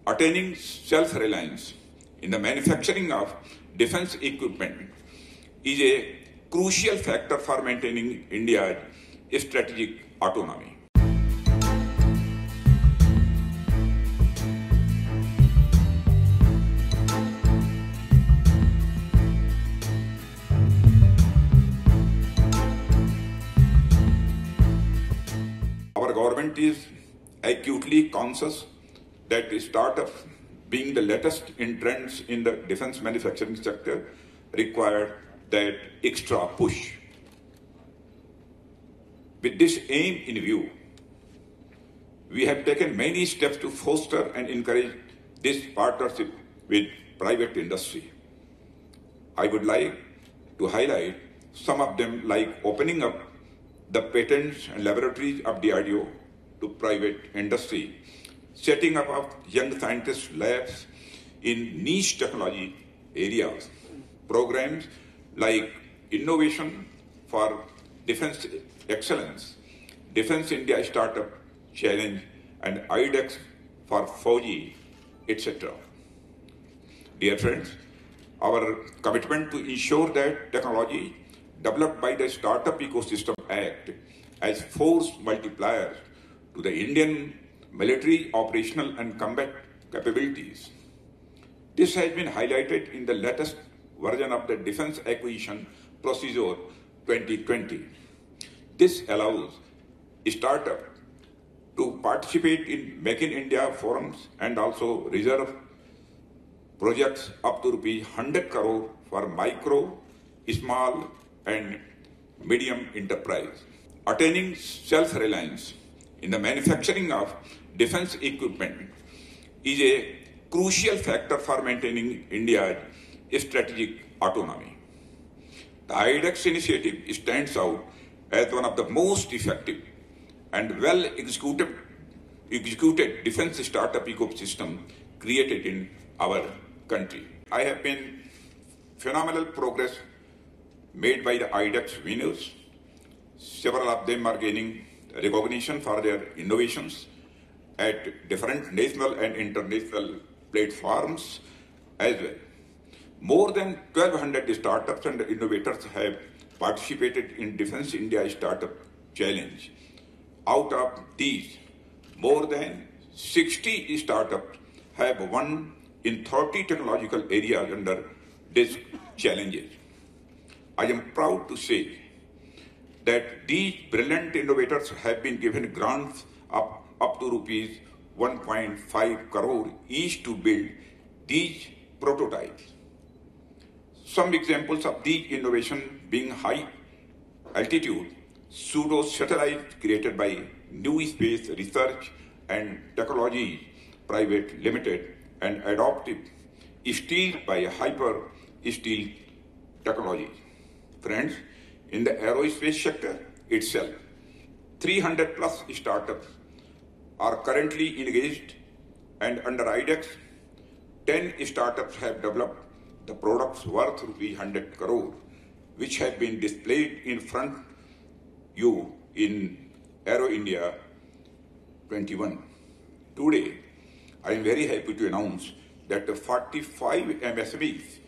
Attaining self-reliance in the manufacturing of defense equipment is a crucial factor for maintaining India's strategic autonomy. Our government is acutely conscious that startups, being the latest in trends in the defense manufacturing sector, require that extra push. With this aim in view, we have taken many steps to foster and encourage this partnership with private industry. I would like to highlight some of them, like opening up the patents and laboratories of DRDO to private industry, setting up of young scientist labs in niche technology areas, programs like Innovation for Defense Excellence, Defense India Startup Challenge, and IDEX for Fauji, etc. Dear friends, our commitment to ensure that technology developed by the Startup Ecosystem Act as force multipliers to the Indian military operational and combat capabilities. This has been highlighted in the latest version of the Defense Acquisition Procedure 2020. This allows startups to participate in Make in India forums and also reserve projects up to ₹100 crore for micro, small and medium enterprise. Attaining self-reliance in the manufacturing of defense equipment is a crucial factor for maintaining India's strategic autonomy. The IDEX initiative stands out as one of the most effective and well-executed defense startup ecosystem created in our country. I have been phenomenal progress made by the IDEX winners. Several of them are gaining recognition for their innovations at different national and international platforms as well. More than 1,200 startups and innovators have participated in Defense India Startup Challenge. Out of these, more than 60 startups have won in 30 technological areas under these challenges. I am proud to say that these brilliant innovators have been given grants up to rupees 1.5 crore each to build these prototypes. Some examples of these innovations being high altitude pseudo satellite created by New Space Research and Technology Private Limited and adoptive steel by Hyper Steel Technologies. Friends, in the aerospace sector itself, 300 plus startups are currently engaged, and under IDEX, 10 startups have developed the products worth ₹100 crore, which have been displayed in front you in Aero India 21. Today, I am very happy to announce that the 45 MSMEs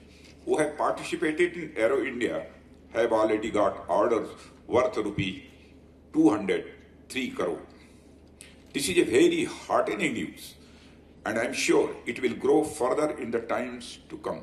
who have participated in Aero India have already got orders worth ₹203 crore. This is a very heartening news, and I am sure it will grow further in the times to come.